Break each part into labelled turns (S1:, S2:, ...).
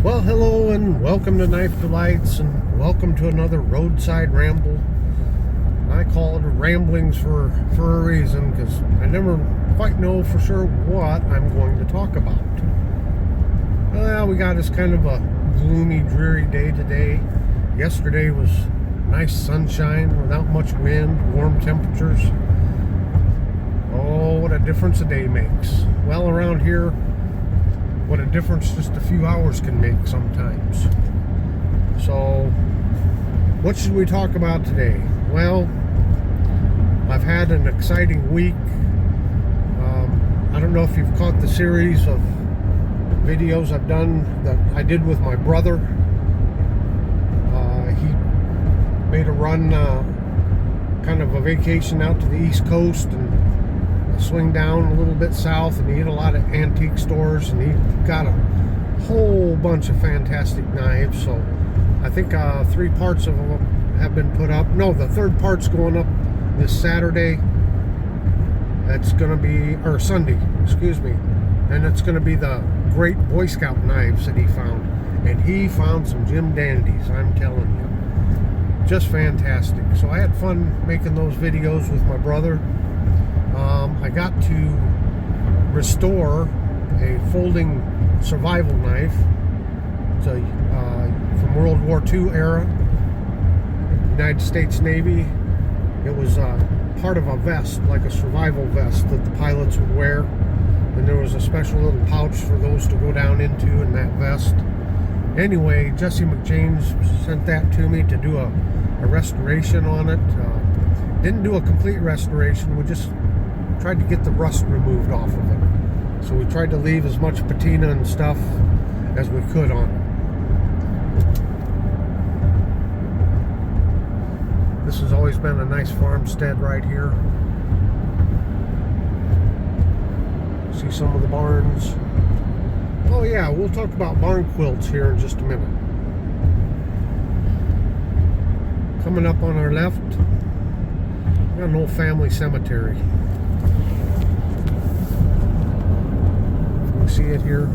S1: Well, hello and welcome to Knife Delights, and welcome to another Roadside Ramble. I call it Ramblings for a reason, because I never quite know for sure what I'm going to talk about. Well, we got this kind of a gloomy, dreary day today. Yesterday was nice sunshine without much wind, warm temperatures. Oh, what a difference a day makes. Well, around here, what a difference just a few hours can make sometimes. So, what should we talk about today? Well, I've had an exciting week. I don't know if you've caught the series of videos I've done that I did with my brother. He made a run, kind of a vacation out to the East Coast and swing down a little bit south, and he hit a lot of antique stores, and he got a whole bunch of fantastic knives. So I think 3 parts of them have been put up. No, the third part's going up this Saturday. That's gonna be, or Sunday, excuse me, and it's gonna be the great Boy Scout knives that he found. And he found some Jim Dandies, I'm telling you, just fantastic. So I had fun making those videos with my brother. I got to restore a folding survival knife. It's from World War II era, United States Navy. It was part of a vest, like a survival vest that the pilots would wear. And there was a special little pouch for those to go down into in that vest. Anyway, Jesse McJames sent that to me to do a restoration on it. Didn't do a complete restoration. We just tried to get the rust removed off of it. So we tried to leave as much patina and stuff as we could on it. This has always been a nice farmstead right here. See some of the barns. Oh yeah, we'll talk about barn quilts here in just a minute. Coming up on our left, we got an old family cemetery. You see it here?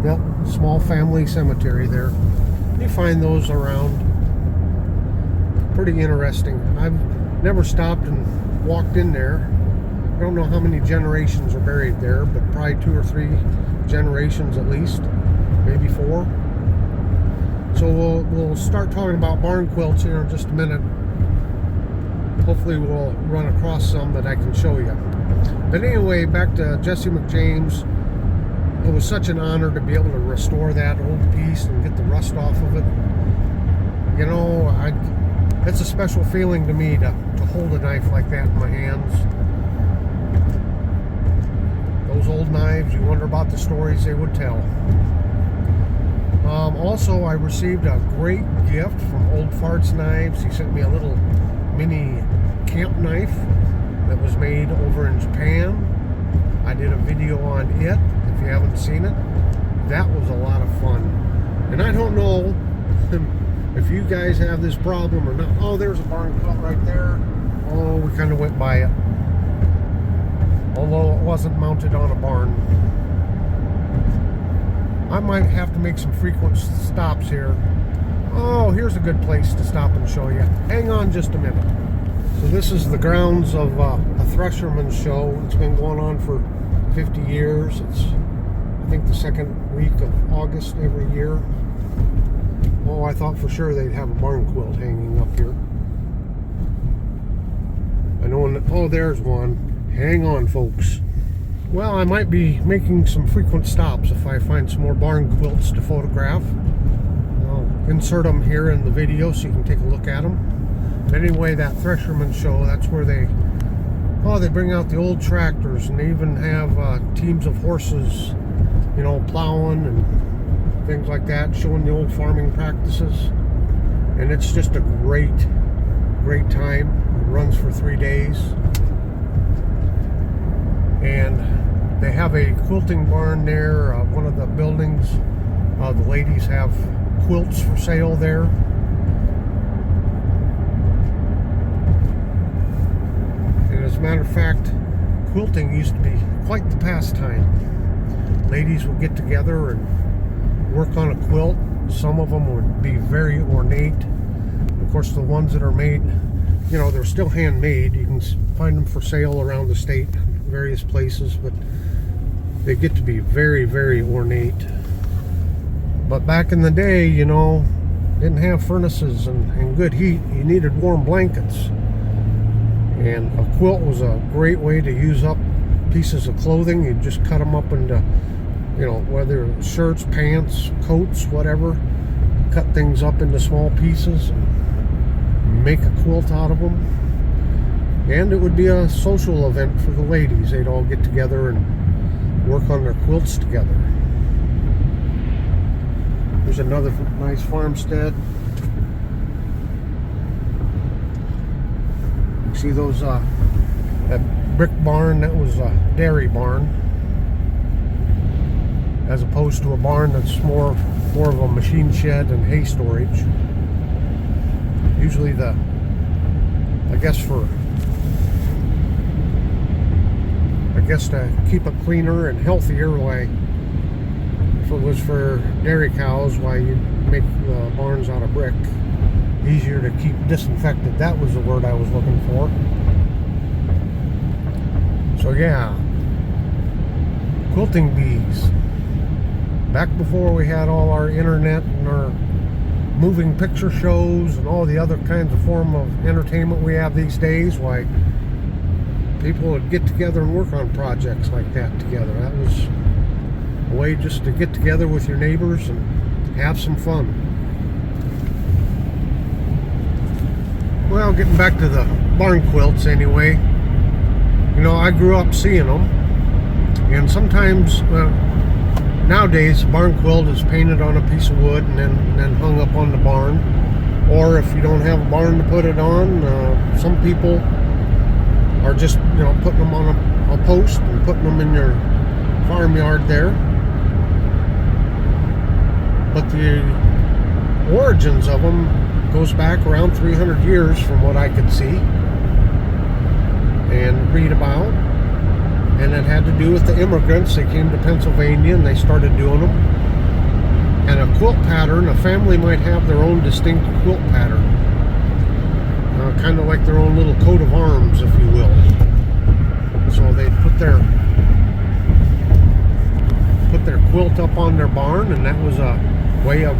S1: Yep, small family cemetery there. You find those around. Pretty interesting. I've never stopped and walked in there. I don't know how many generations are buried there, but probably 2 or 3 generations at least, maybe 4. So we'll start talking about barn quilts here in just a minute. Hopefully we'll run across some that I can show you. But anyway, back to Jesse McJames. It was such an honor to be able to restore that old piece and get the rust off of it. You know, it's a special feeling to me to hold a knife like that in my hands. Those old knives, you wonder about the stories they would tell. Also, I received a great gift from Old Farts Knives. He sent me a little mini camp knife that was made over in Japan. I did a video on it. If you haven't seen it, that was a lot of fun. And I don't know if you guys have this problem or not. Oh, there's a barn quilt right there. Oh, we kind of went by it, although it wasn't mounted on a barn. I might have to make some frequent stops here. Oh, here's a good place to stop and show you. Hang on just a minute. So this is the grounds of a Thresherman's show. It's been going on for 50 years. It's, I think, the second week of August every year. Oh, I thought for sure they'd have a barn quilt hanging up here. I know, oh, there's one. Hang on, folks. Well, I might be making some frequent stops if I find some more barn quilts to photograph. I'll insert them here in the video so you can take a look at them. Anyway, that Thresherman show, that's where they bring out the old tractors, and they even have teams of horses, you know, plowing and things like that, showing the old farming practices. And it's just a great time. It runs for 3 days. And they have a quilting barn there. One of the buildings, the ladies have quilts for sale there. And as a matter of fact, quilting used to be quite the pastime. ladies would get together and work on a quilt. Some of them would be very ornate. Of course, the ones that are made, they're still handmade. You can find them for sale around the state, various places, but they get to be very, very ornate. But back in the day, didn't have furnaces and good heat. You needed warm blankets. And a quilt was a great way to use up pieces of clothing. You just cut them up into, whether shirts, pants, coats, whatever. Cut things up into small pieces and make a quilt out of them. And it would be a social event for the ladies. They'd all get together and work on their quilts together. There's another nice farmstead. You see those, that brick barn, that was a dairy barn, as opposed to a barn that's more of a machine shed and hay storage. Usually to keep it cleaner and healthier, why, if it was for dairy cows, why you'd make the barns out of brick. Easier to keep disinfected. That was the word I was looking for. So yeah, quilting bees. Back before we had all our internet and our moving picture shows and all the other kinds of form of entertainment we have these days, why people would get together and work on projects like that together. That was a way just to get together with your neighbors and have some fun. Well, getting back to the barn quilts anyway, I grew up seeing them, and sometimes, nowadays, a barn quilt is painted on a piece of wood and then hung up on the barn. Or if you don't have a barn to put it on, some people are just, putting them on a post and putting them in your farmyard there. But the origins of them goes back around 300 years from what I could see and read about. And it had to do with the immigrants. They came to Pennsylvania and they started doing them. And a quilt pattern, a family might have their own distinct quilt pattern. Kind of like their own little coat of arms, if you will. So they'd put their quilt up on their barn, and that was a way of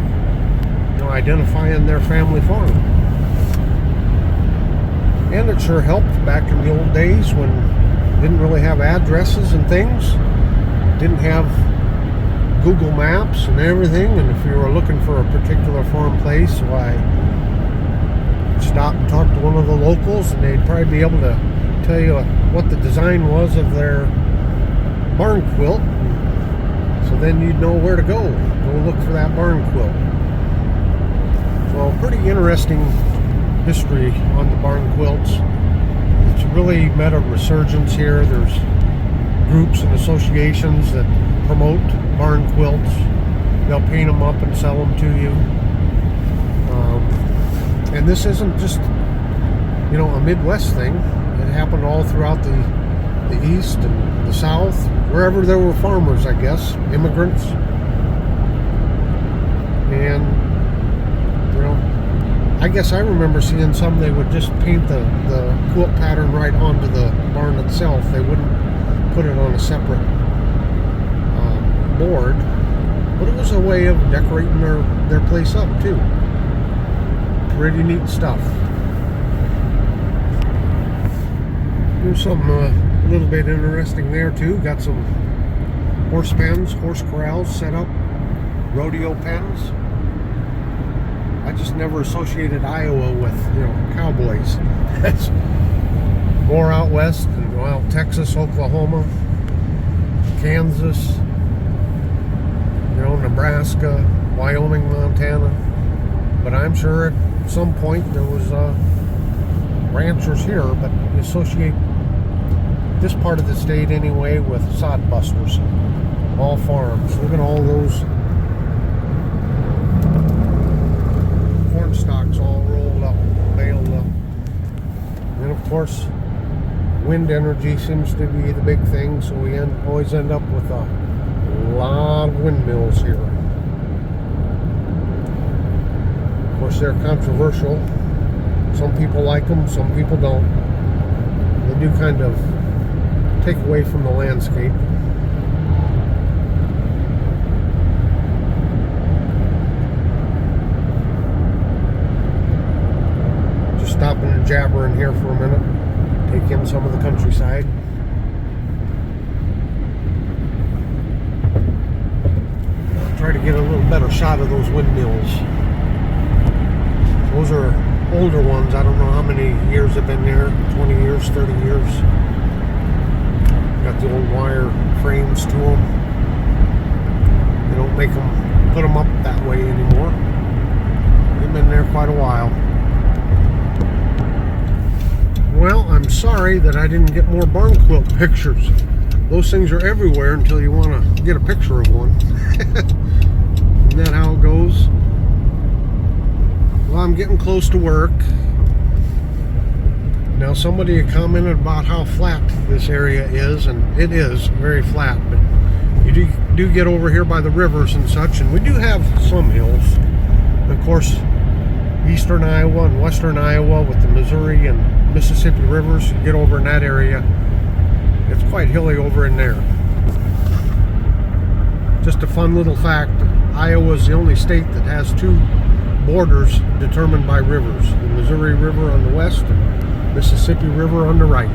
S1: identifying their family farm. And it sure helped back in the old days when didn't really have addresses and things, didn't have Google Maps and everything, and if you were looking for a particular farm place, why, stop and talk to one of the locals and they'd probably be able to tell you what the design was of their barn quilt, so then you'd know where to go look for that barn quilt. So pretty interesting history on the barn quilts. It's really met a resurgence here. There's groups and associations that promote barn quilts. They'll paint them up and sell them to you. And this isn't just, a Midwest thing. It happened all throughout the East and the South, wherever there were farmers, I guess, immigrants. And, I guess I remember seeing some, they would just paint the quilt pattern right onto the barn itself. They wouldn't put it on a separate board. But it was a way of decorating their place up, too. Pretty neat stuff. There's something a little bit interesting there, too. Got some horse pens, horse corrals set up, rodeo pens. I just never associated Iowa with, cowboys. That's more out west, and Texas, Oklahoma, Kansas, Nebraska, Wyoming, Montana. But I'm sure at some point there was ranchers here, but you associate this part of the state anyway with sod busters, all farms. Look at all those corn stalks all rolled up, baled up. And of course, wind energy seems to be the big thing, so we always end up with a lot windmills here. Of course, they're controversial. Some people like them, some people don't. They do kind of take away from the landscape. Just stopping and jabbering here for a minute. Take in some of the countryside. Try to get a little better shot of those windmills. Those are older ones. I don't know how many years they've been there. 20 years, 30 years. Got the old wire frames to them. They don't make them, put them up that way anymore. They've been there quite a while. Well, I'm sorry that I didn't get more barn quilt pictures. Those things are everywhere until you want to get a picture of one. Isn't that how it goes? Well, I'm getting close to work. Now, somebody had commented about how flat this area is, and it is very flat, but you do get over here by the rivers and such, and we do have some hills. Of course, eastern Iowa and western Iowa with the Missouri and Mississippi rivers, you get over in that area, it's quite hilly over in there. Just a fun little fact, Iowa is the only state that has two borders determined by rivers. The Missouri River on the west and Mississippi River on the right.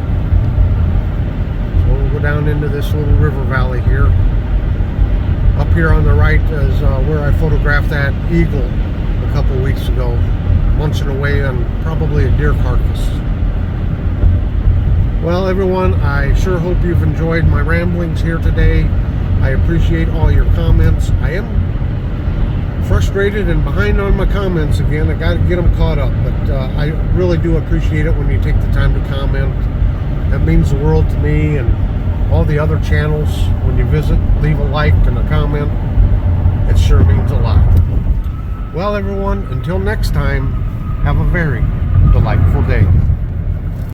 S1: So we'll go down into this little river valley here. Up here on the right is where I photographed that eagle a couple weeks ago, munching away on probably a deer carcass. Well, everyone, I sure hope you've enjoyed my ramblings here today. I appreciate all your comments. I am frustrated and behind on my comments again. I got to get them caught up, but I really do appreciate it when you take the time to comment. That means the world to me and all the other channels. When you visit, leave a like and a comment. It sure means a lot. Well, everyone, until next time, have a very delightful day.